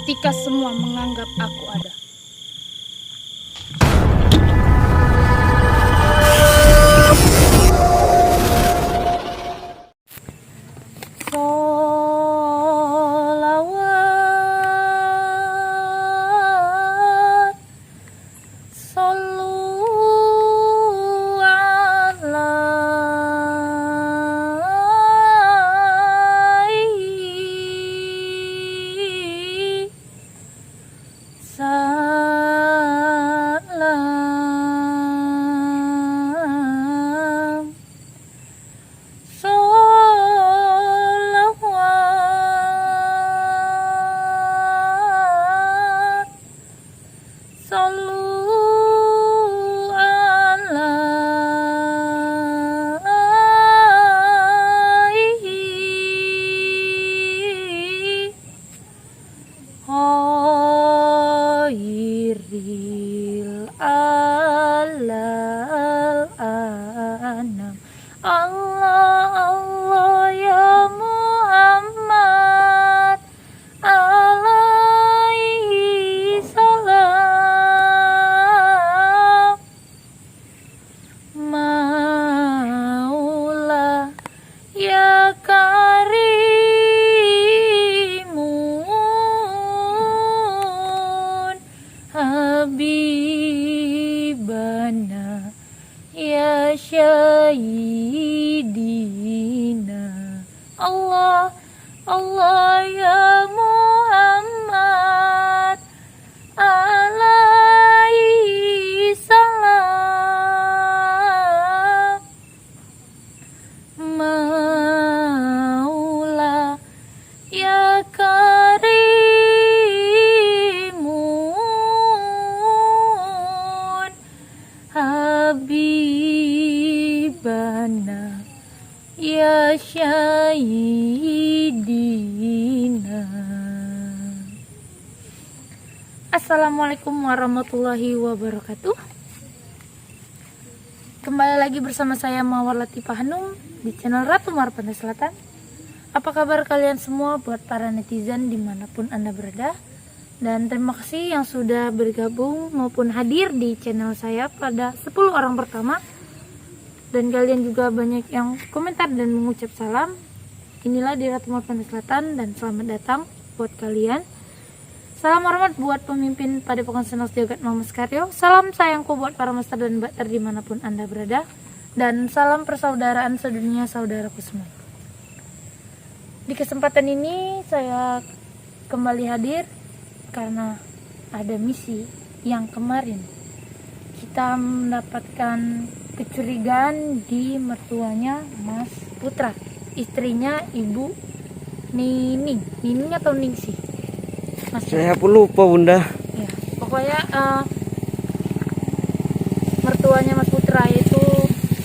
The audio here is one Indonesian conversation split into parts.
ketika semua menganggap aku ada. Sholawat, sallu alaihi, salam, sholawat, sallu alaihi, khairil alal anam. Allah Allah ya Muhammad, alaihi salam. Maula ya karimun, habibana ya syahidina. Allah Allah ya Muhammad, alaihi salam. Maula ya karimun, habibana ya syahidina. Assalamualaikum warahmatullahi wabarakatuh. Kembali lagi bersama saya Mawar Latifah Hanum di channel Ratu Mawar Pantai Selatan. Apa kabar kalian semua buat para netizen dimanapun Anda berada? Dan terima kasih yang sudah bergabung maupun hadir di channel saya pada 10 orang pertama. Dan kalian juga banyak yang komentar dan mengucap salam. Inilah di Ratu Mawar Pantai Selatan dan selamat datang buat kalian. Salam hormat buat pemimpin Padepokan Senos Jagat Mama Skaryo. Salam sayangku buat para master dan bakter dimanapun Anda berada. Dan salam persaudaraan sedunia saudaraku semua. Di kesempatan ini saya kembali hadir karena ada misi yang kemarin kita mendapatkan kecurigaan di mertuanya Mas Putra, istrinya Ibu Nining. Nining atau Ningsih? Mas, saya pun lupa bunda. ya, pokoknya mertuanya Mas Putra itu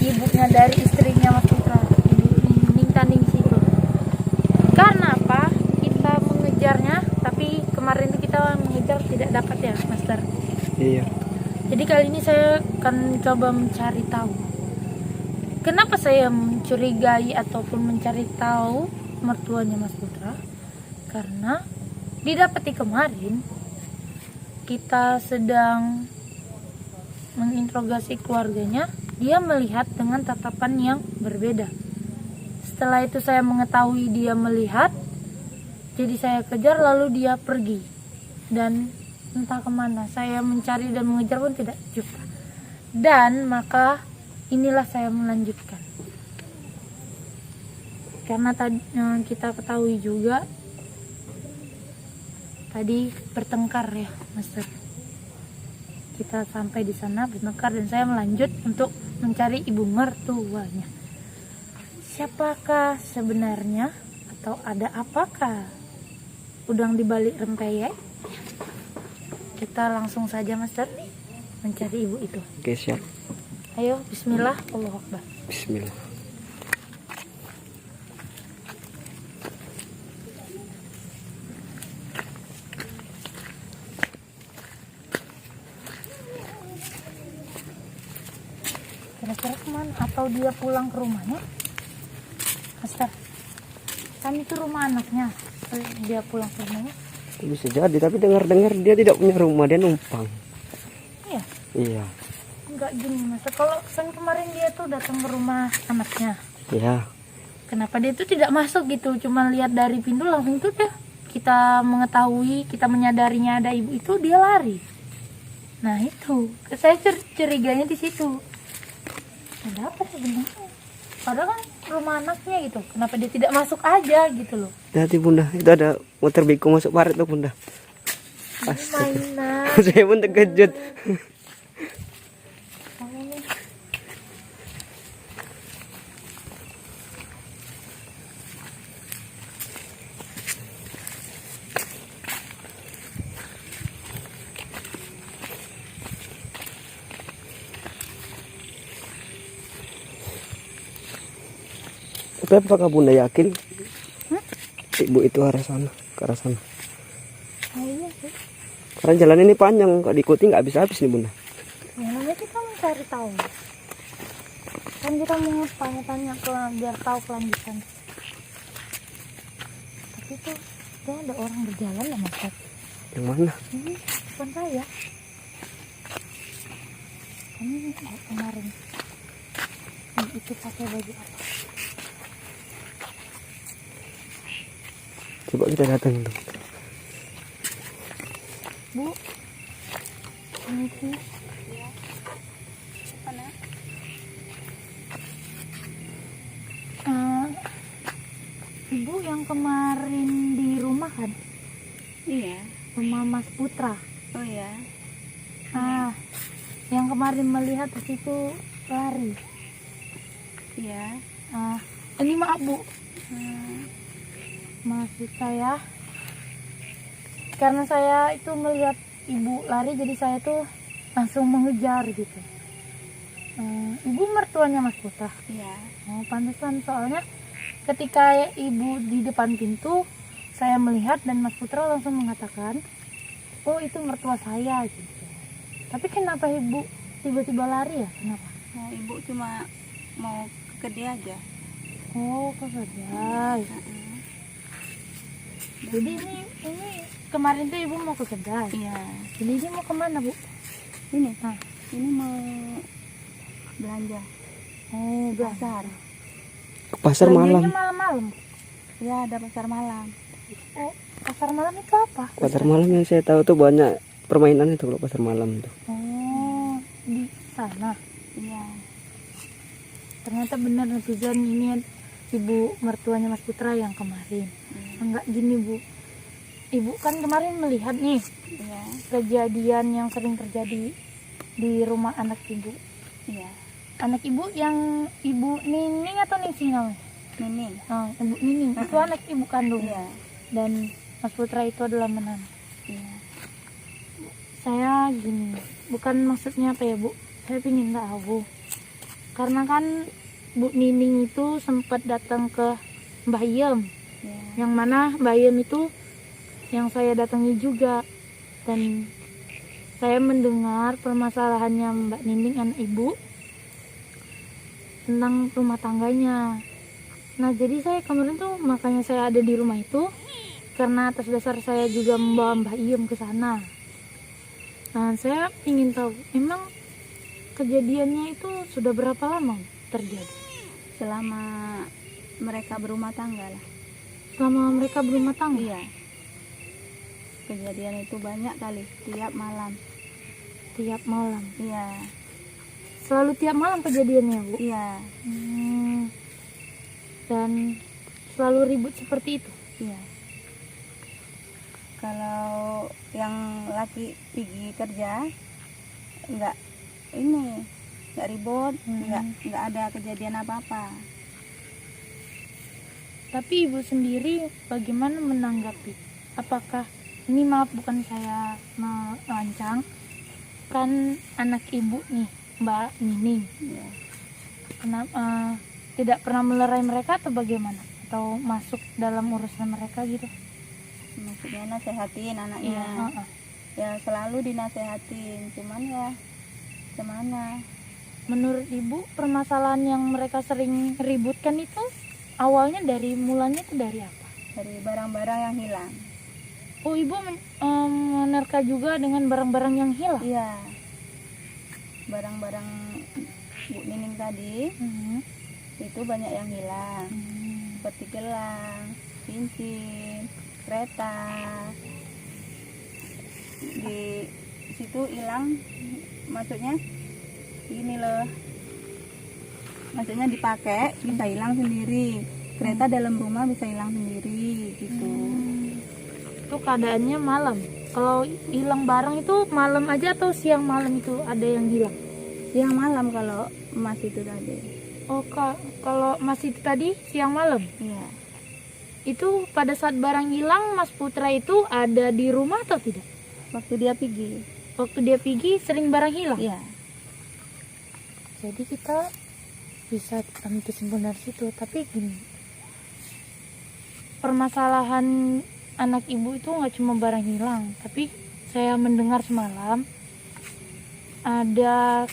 ibunya dari istrinya Mas Putra, Ibu Nining Ningsih itu. Karena apa? Kita mengejarnya, tapi kemarin itu kita mengejar tidak dapat ya, Master. Iya. Jadi kali ini saya akan coba mencari tahu. Kenapa saya mencurigai ataupun mencari tahu mertuanya Mas Putra? Karena didapati kemarin kita sedang menginterogasi keluarganya, dia melihat dengan tatapan yang berbeda. Setelah itu saya mengetahui dia melihat, jadi saya kejar lalu dia pergi. Dan entah kemana, saya mencari dan mengejar pun tidak jumpa. Dan maka inilah saya melanjutkan. Karena tadi kita ketahui juga tadi bertengkar ya, Master. Kita sampai di sana bertengkar dan saya melanjut untuk mencari ibu mertuanya. Siapakah sebenarnya atau ada apakah udang di balik rempeyek? Kita langsung saja, Master, mencari ibu itu. Oke, siap. Ayo, bismillah, Allahu Akbar. Bismillah. Kira-kira kemana? Atau dia pulang ke rumahnya? Master, kan itu rumah anaknya. Dia pulang ke rumahnya. Bisa jadi, tapi dengar-dengar dia tidak punya rumah, dia numpang. Iya. Iya. Enggak gini mas, kalau kan kemarin dia tuh datang ke rumah anaknya. Iya. Kenapa dia tuh tidak masuk gitu, cuma lihat dari pintu langsung tuh deh kita mengetahui, kita menyadarinya ada ibu itu, dia lari. Nah itu, saya curiganya di situ. Ada apa sebenarnya? Padahal kan rumah anaknya gitu, kenapa dia tidak masuk aja gitu loh? Hati bunda, itu ada motor beko masuk parit tuh bunda. Mainan. Saya pun terkejut. Tapi apakah bunda yakin ibu itu arah sana, ke arah sana? Iya sih. Karena jalan ini panjang, kalau diikuti nggak habis-habis nih bunda. Ya namanya kita mencari tahu. Kan kita mau tanya-tanya biar tahu kelanjutan. Tapi tuh dia ada orang berjalan ya mas. Yang mana? Ini bukan saya. Ini kemarin. Itu pakai baju apa? Coba kita datang tuh. Bu, ini sih. Ibu yang kemarin di rumah kan? Iya. Rumah Mas Putra. Oh ya. Ah, yang kemarin melihat di situ lari. Iya. Ini maaf Bu, maksud saya karena saya itu melihat ibu lari, jadi saya tuh langsung mengejar gitu. Ibu mertuanya Mas Putra. Iya. Oh, pantesan, soalnya ketika ibu di depan pintu saya melihat dan Mas Putra langsung mengatakan, oh itu mertua saya gitu. Tapi kenapa ibu tiba-tiba lari ya? Kenapa? Nah, ibu cuma mau ke dia aja. Oh, ke kedai. Jadi ini kemarin tuh ibu mau ke kedai. Iya. Jadi dia mau kemana Bu? Ini. Nah. Ini mau belanja. Oh, Pasar. Ke pasar malam. Belanjanya malam-malam. Ya, ada pasar malam. Oh, pasar malam itu apa? Pasar malam yang saya tahu tuh banyak permainan itu kalau pasar malam tuh. Oh, di sana. Iya. Ternyata benar netizen, ini ibu mertuanya Mas Putra yang kemarin. Enggak gini Bu, ibu kan kemarin melihat nih Iya. kejadian yang sering terjadi di rumah anak ibu. Iya. Anak ibu yang ibu Nining atau Ningsih namanya? Nining. Oh, ibu Nining itu anak ibu kandung. Iya. Dan Mas Putra itu adalah menantu. Iya. Saya gini, bukan maksudnya apa ya Bu, saya ingin tahu karena kan Bu Nining itu sempat datang ke Mbah Iem, Iya. yang mana Mbah Iem itu yang saya datangi juga, dan saya mendengar permasalahannya Mbak Nining anak ibu tentang rumah tangganya. Nah jadi saya kemarin tuh makanya saya ada di rumah itu karena atas dasar saya juga membawa Mbah Iem ke sana. Nah saya ingin tahu emang kejadiannya itu sudah berapa lama terjadi? Selama mereka berumah tangga lah. Selama mereka berumah tangga? Iya. Kejadian itu banyak kali tiap malam. Tiap malam? Iya. Selalu tiap malam kejadiannya Bu? Iya. Dan selalu ribut seperti itu? Iya. Kalau yang laki pergi kerja enggak ribut, enggak ada kejadian apa-apa. Tapi ibu sendiri bagaimana menanggapi? Apakah ini, maaf bukan saya melancang, kan anak ibu nih Mbak Nining, Iya. kenapa tidak pernah melerai mereka atau bagaimana? Atau masuk dalam urusan mereka gitu? Maksudnya nasehatin anaknya. Iya. Ya selalu dinasehatin, cuman ya gimana? Menurut ibu permasalahan yang mereka sering ributkan itu awalnya mulanya itu dari apa? Dari barang-barang yang hilang. Oh, ibu menerka juga dengan barang-barang yang hilang. Iya, barang-barang Bu Nining tadi Hmm. itu banyak yang hilang, seperti gelang, cincin, kereta. Di situ hilang, maksudnya gini loh, maksudnya dipakai bisa hilang sendiri, kereta dalam rumah bisa hilang sendiri gitu. Itu keadaannya malam. Kalau hilang barang itu malam aja atau siang malam itu ada yang hilang? Siang malam kalau emas itu tadi. Oh, kalau masih itu tadi siang malam. Iya, Itu pada saat barang hilang, Mas Putra itu ada di rumah atau tidak? waktu dia pergi. Waktu dia pergi sering barang hilang. Iya, Jadi kita bisa ambil kesimpulan dari situ. Tapi gini, permasalahan anak ibu itu nggak cuma barang hilang, tapi saya mendengar semalam ada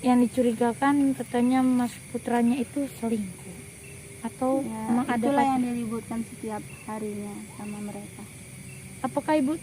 yang dicurigakan, katanya Mas Putranya itu selingkuh atau ya, emang ada itulah yang pacar. diributkan setiap harinya sama mereka. Apakah ibu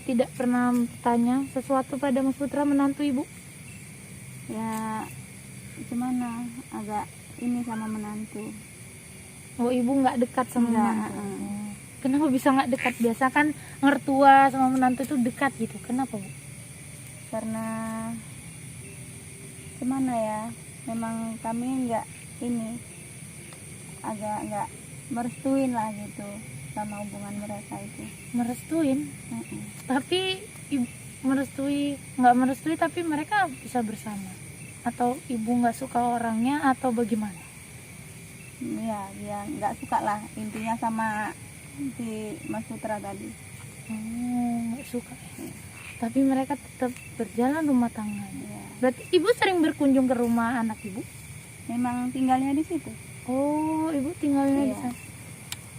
tidak pernah tanya sesuatu pada Mas Putra, menantu ibu? Ya, gimana, agak ini sama menantu. Oh, ibu nggak dekat sama Nggak, menantu. Oh. Kenapa bisa nggak dekat? Biasa kan ngertua sama menantu itu dekat gitu. Kenapa, Bu? Karena gimana ya, memang kami nggak ini, agak nggak merestuin lah gitu sama hubungan mereka itu. Merestuin, Mm-mm. tapi merestui nggak merestui tapi mereka bisa bersama, atau ibu nggak suka orangnya atau bagaimana? Ya, dia nggak suka lah intinya sama si Mas Putra tadi. Oh, nggak suka ya. Tapi mereka tetap berjalan rumah tangga. Ya, Berarti ibu sering berkunjung ke rumah anak ibu? memang tinggalnya di situ. Oh, ibu tinggalnya di Iya. sana.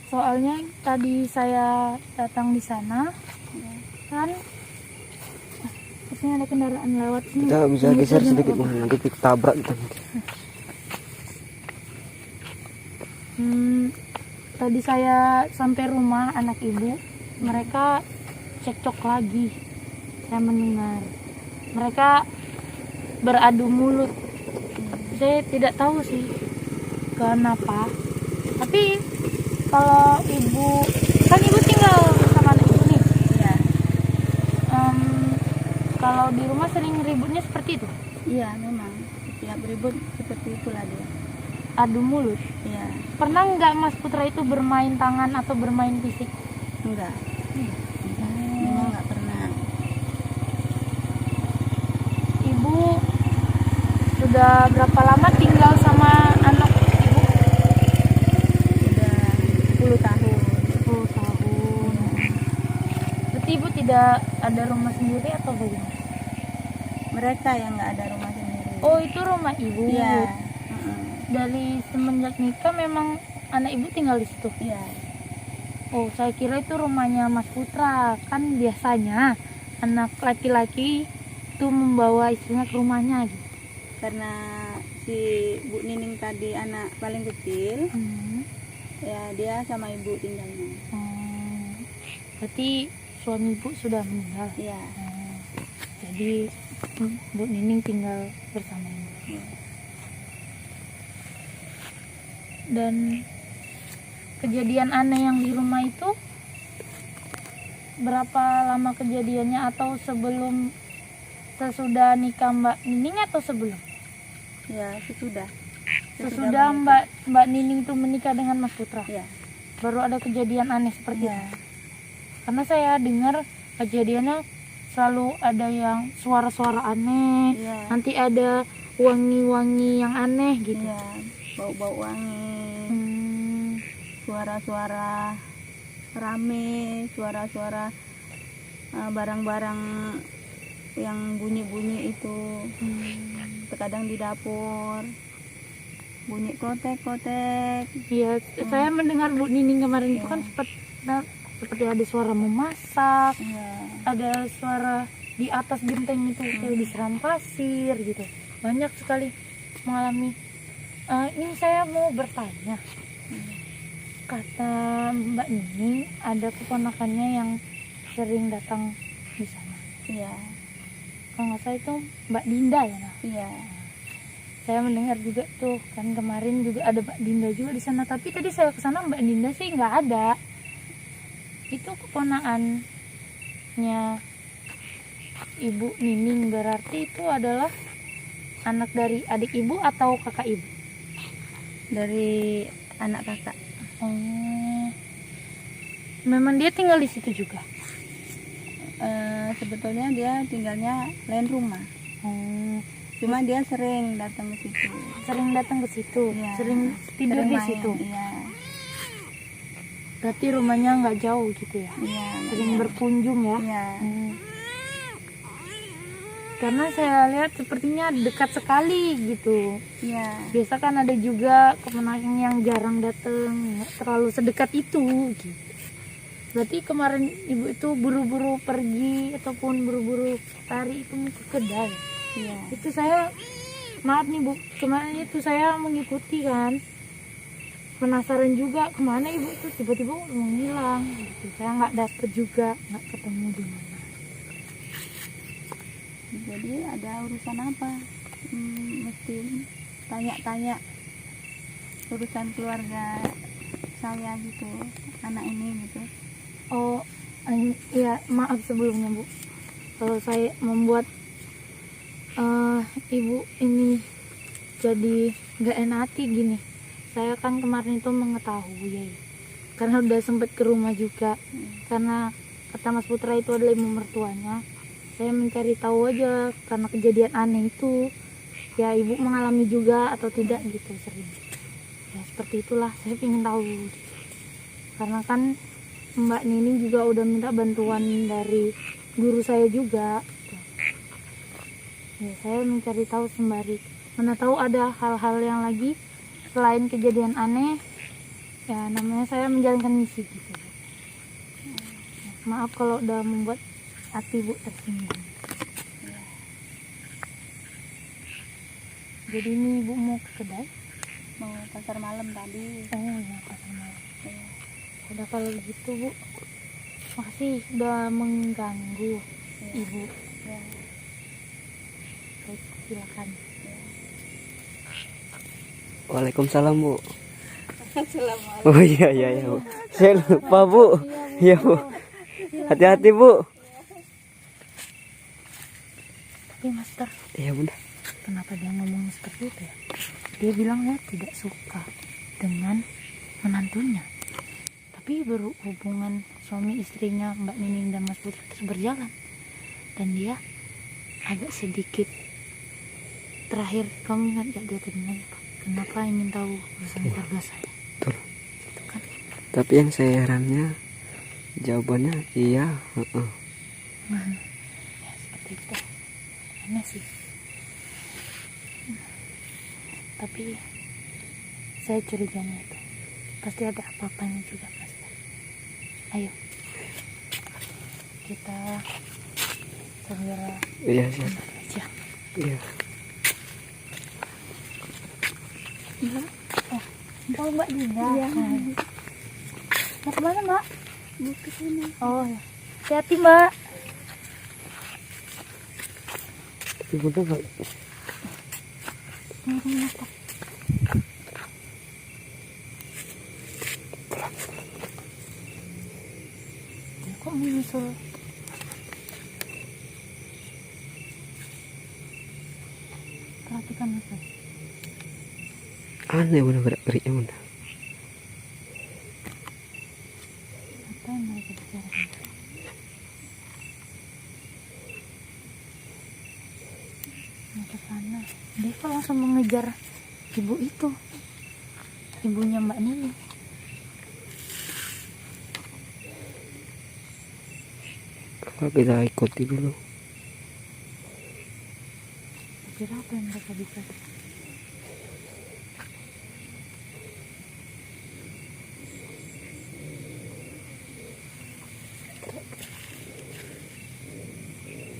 Soalnya tadi saya datang di sana Ya. kan, katanya ada kendaraan lewat sini. Kita bisa Tunggu geser saja, sedikit, nggak apa-apa. nanti kita tabrak kita. Tadi saya sampai rumah anak ibu, mereka cekcok lagi. Saya mendengar mereka beradu mulut. Saya tidak tahu sih kenapa. Tapi kalau ibu, kan ibu tinggal bersama anak ibu nih. Iya. Kalau di rumah sering ributnya seperti itu, Iya, memang setiap ribut seperti itulah dia. adu mulut. Iya, Pernah nggak Mas Putra itu bermain tangan atau bermain fisik? enggak. Memang nggak pernah. Ibu sudah berapa lama tinggal sama anak ibu? Udah 10 tahun. 10 tahun. Berarti ibu tidak ada rumah sendiri atau bagaimana? Mereka yang nggak ada rumah sendiri. Oh, itu rumah ibu. Iya. Mm-mm. Dari semenjak nikah memang anak ibu tinggal di situ. Iya. Oh, saya kira itu rumahnya Mas Putra. Kan biasanya anak laki-laki itu membawa istrinya ke rumahnya gitu. Karena si Bu Nining tadi anak paling kecil, ya dia sama ibu tinggalnya. Berarti suami ibu sudah meninggal. Iya. Jadi Bu Nining tinggal bersama ibu. Iya. Dan kejadian aneh yang di rumah itu berapa lama kejadiannya, atau sesudah nikah Mbak Nining atau sebelum? Ya, sesudah. Sesudah menikah. Mbak Nining itu menikah dengan Mas Putra, Iya. baru ada kejadian aneh seperti Iya. itu. Karena saya dengar kejadiannya selalu ada yang suara-suara aneh, Iya. nanti ada wangi-wangi yang aneh gitu. Iya, bau-bau wangi, suara-suara rame, suara-suara barang-barang yang bunyi-bunyi itu. Terkadang di dapur bunyi kotek-kotek. Iya, saya mendengar Bu Nining kemarin itu kan seperti ada suara memasak, Iya. ada suara di atas genteng itu kayak disiram pasir gitu. Banyak sekali mengalami. Ini saya mau bertanya. Kata Mbak Nining ada keponakannya yang sering datang di sana. Iya. Kalau nggak salah itu Mbak Dinda ya. Nah. Iya. Saya mendengar juga tuh kan kemarin juga ada Mbak Dinda juga di sana. Tapi tadi saya ke sana Mbak Dinda sih nggak ada. Itu keponakannya Ibu Nining, berarti itu adalah anak dari adik ibu atau kakak ibu? Dari anak kakak. Oh. Memang dia tinggal di situ juga. Sebetulnya dia tinggalnya lain rumah. Oh. Cuma dia sering datang ke situ. Sering datang ke situ, Iya. sering tidur Sering di main, situ. Iya. Berarti rumahnya nggak jauh gitu ya? Iya. Sering berkunjung ya? Iya. Karena saya lihat sepertinya dekat sekali gitu. Iya. Biasa kan ada juga keponakan yang jarang datang, nggak terlalu sedekat itu gitu. Berarti kemarin ibu itu buru-buru pergi ataupun buru-buru lari itu mau ke kedai. Iya. Itu saya, maaf nih Bu, kemarin itu saya mengikuti kan, penasaran juga kemana ibu itu tiba-tiba menghilang gitu. Saya nggak dapet juga, nggak ketemu di mana. Jadi ada urusan apa? Mesti tanya-tanya urusan keluarga saya gitu, anak ini gitu. Oh, ya maaf sebelumnya Bu, kalau saya membuat ibu ini jadi nggak enak hati gini. Saya kan kemarin itu mengetahui ya, karena udah sempet ke rumah juga. Karena kata Mas Putra itu adalah ibu mertuanya, saya mencari tahu aja karena kejadian aneh itu. Ya ibu mengalami juga atau tidak gitu sering. Ya seperti itulah, saya ingin tahu. Karena kan Mbak Nining juga udah minta bantuan dari guru saya juga. Ya, saya mencari tahu sembari mana tahu ada hal-hal yang lagi selain kejadian aneh. Ya namanya saya menjalankan misi gitu. Maaf kalau udah membuat hati Bu tersinggung. Jadi ini Ibu mau ke kedai? Mau pasar malam tadi. Oh ya, pasar malam. Iya. Udah kalau begitu Bu, makasih udah mengganggu Ibu. Ya. Baik, silakan. Waalaikumsalam Bu. Assalamualaikum. Oh iya Bu. Saya lupa Bu. Iya Bu. Hati-hati Bu. Tapi Master, Iya Bunda. kenapa dia ngomong seperti itu ya? Dia bilangnya tidak suka dengan menantunya. Tapi berhubungan suami istrinya Mbak Nining dan Mas Putra terus berjalan. Dan dia agak sedikit terakhir, kamu ingat gak dia tadi nanya Pak? Kenapa ingin tahu urusan keluarga saya? Betul. Itu kan. Tapi yang saya herannya jawabannya iya. Ya seperti itu. Aneh sih. Tapi saya curiganya itu pasti ada apa-apanya juga pasti. Ayo kita segera Iya siap. aja. Iya. Oh Mbak Dinda. Iya. Mau kemana Mbak? Mau ke sana. Oh ya. Hati-hati Mbak. Ibu tuh nggak. Apa? Dia kok menyusul? Perhatikan Mas. Aneh Bunda gerak-geriknya Bunda. Apa yang mereka bicarakan? Mau ke sana. Dia kok langsung mengejar ibu itu, ibunya Mbak Nini. Kalau kita ikuti dulu. Kira apa yang mereka bicara?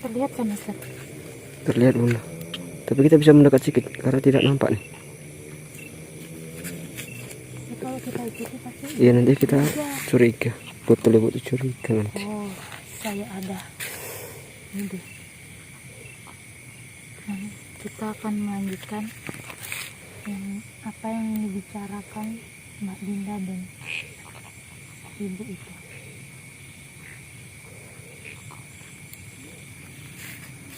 Terlihat kan Mister? Terlihat Bunda. Tapi kita bisa mendekat sedikit karena tidak nampak nih. Ya, kalau kita ikuti pasti. Iya nanti kita curiga. Betul Ibu tuh curiga nanti. Oh, saya ada. Ini deh. Dan kita akan melanjutkan apa yang dibicarakan Mbak Dinda dan ibu itu.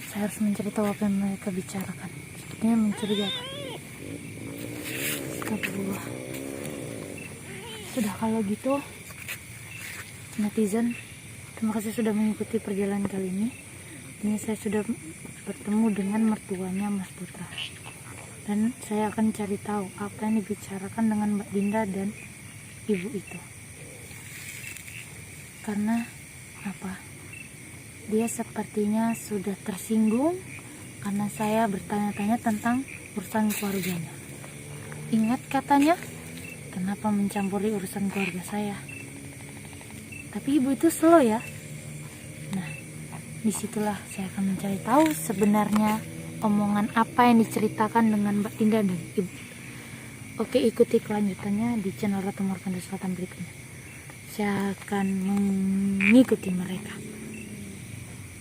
Saya harus mencari tahu apa yang mereka bicarakan. Sepertinya mencurigakan. Astagfirullah. Sudah kalau gitu, netizen, terima kasih sudah mengikuti perjalanan kali ini. Ini saya sudah bertemu dengan mertuanya Mas Putra. Dan saya akan cari tahu apa yang dibicarakan dengan Mbak Dinda dan ibu itu. Karena apa? Dia sepertinya sudah tersinggung karena saya bertanya-tanya tentang urusan keluarganya. Ingat katanya, kenapa mencampuri urusan keluarga saya? Tapi ibu itu slow ya. Nah, disitulah saya akan mencari tahu sebenarnya omongan apa yang diceritakan dengan Mbak Dinda dan ibu. Oke, ikuti kelanjutannya di channel Ratu Marpanda Selatan berikutnya. Saya akan mengikuti mereka.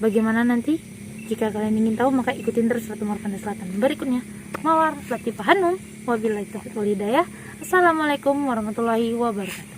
Bagaimana nanti? Jika kalian ingin tahu, maka ikutin terus Ratu Marpanda Selatan berikutnya. Mawar Latifah Hanum, wabillahi taufiq wal hidayah. Assalamualaikum warahmatullahi wabarakatuh.